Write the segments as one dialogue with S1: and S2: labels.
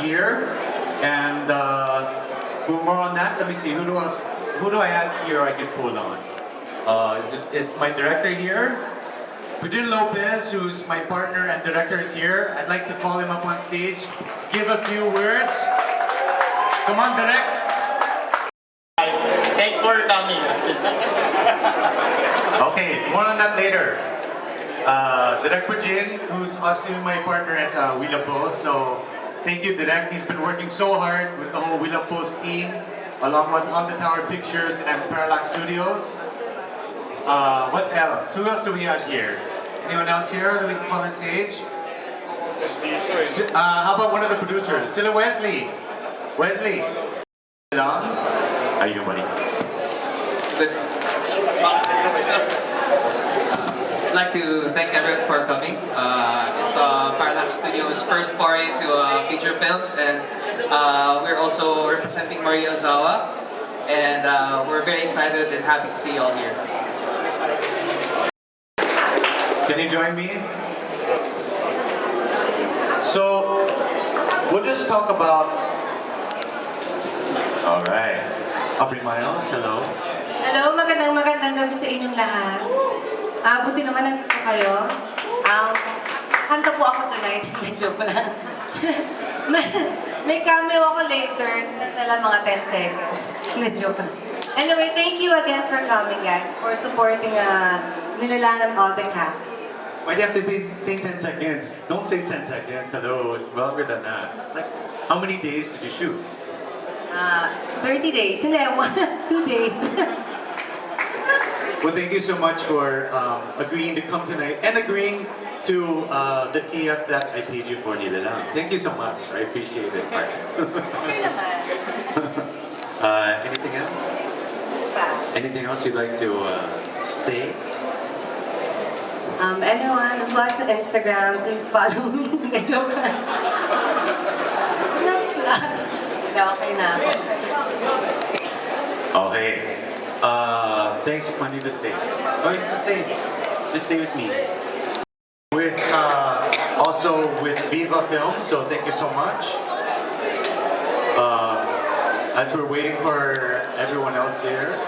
S1: here. And for more on that, let me see, who do I have here I can pull on? Is my director here? Pedrin Lopez, who's my partner and director, is here. I'd like to call him up on stage, give a few words. Come on, Direk.
S2: Thanks for coming.
S1: Okay, more on that later. Direk Pedrin, who's also my partner at Wheel of Post. So thank you, Direk. He's been working so hard with the whole Wheel of Post team, along with On the Tower Pictures and Parallax Studios. What else? Who else do we have here? Anyone else here that we can call on stage? How about one of the producers? Sila Wesley. Wesley. Long? How you doing, buddy?
S2: Good. I'd like to thank everyone for coming. It's Parallax Studios' first foray into feature films, and we're also representing Maria Ozawa, and we're very excited and happy to see you all here.
S1: Can you join me? So, we'll just talk about... Alright. Aubrey Miles, hello.
S3: Hello, magandang gabi sa inyong lahat. Buti naman nandito kayo. Kanta po ako tonight. Medyo pala. may cameo ako later. Nala mga 10 seconds. Medyo pala. Anyway, thank you again for coming, guys. For supporting Nilalang all the cast.
S1: Why do you have to say 10 seconds? Don't say 10 seconds. Hello, it's longer than that. It's like, how many days did you shoot?
S3: 30 days. Hindi, 2 days.
S1: Well, thank you so much for agreeing to come tonight and agreeing to the TF that I paid you for, Nilalang. Thank you so much. I appreciate it.
S3: Okay naman.
S1: Anything else? Anything else you'd like to say?
S3: Anyone who has Instagram, please follow me. Joke lang. Joke lang. Okay na.
S1: Okay. Thanks for coming to stay. Oh, you can stay. Just stay with me. With also with Viva Films, so thank you so much. As we're waiting for everyone else here.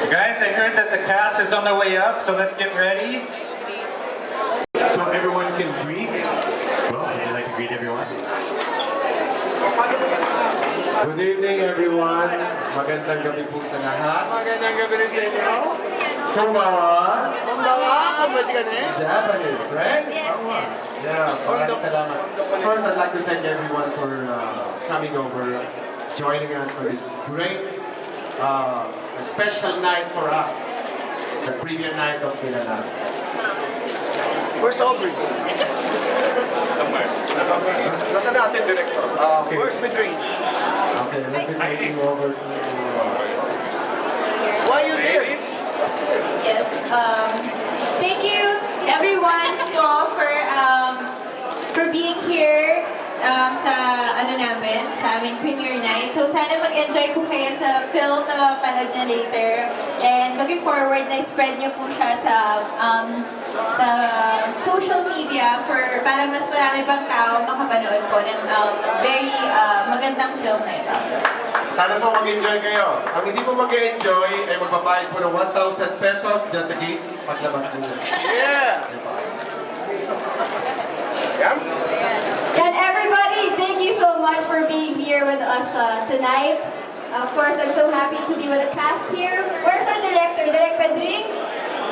S1: Guys, I heard that the cast is on their way up, so let's get ready. So everyone can greet. Well, would you like to greet everyone?
S4: Good evening, everyone. Magandang gabi po sa lahat.
S5: Magandang gabi rin sa inyo.
S4: Konbawa.
S5: Konbawa, kumbashi ka na
S4: Japanese, right?
S3: Yes, yes.
S4: Yeah, maraming salamat. First, I'd like to thank everyone for coming over, joining us for this great special night for us, the premiere night of Nilalang.
S5: Where's Aubrey?
S4: Somewhere.
S5: Nasa natin, Director?
S4: Okay.
S5: Where's Pedrin?
S4: Okay, let me take you over to...
S5: Why are you there?
S6: Yes. Thank you everyone for being here sa sa aming premiere night. So sana mag-enjoy po kayo sa film na mapapanood na later. And looking forward na spread niyo po siya sa social media para mas marami pang tao makapanood po ng very magandang film na ito.
S4: Sana po mag-enjoy kayo. Ang hindi po mag-enjoy ay magbabayad po ng 1,000 pesos dyan sa gate paglabas ninyo.
S5: Yeah!
S6: And everybody, thank you so much for being here with us tonight. Of course, I'm so happy to be with the cast here. Where's our director? Direk Pedrin?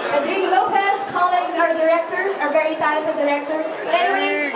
S6: Pedrin Lopez, calling our director, our very talented director. But anyway,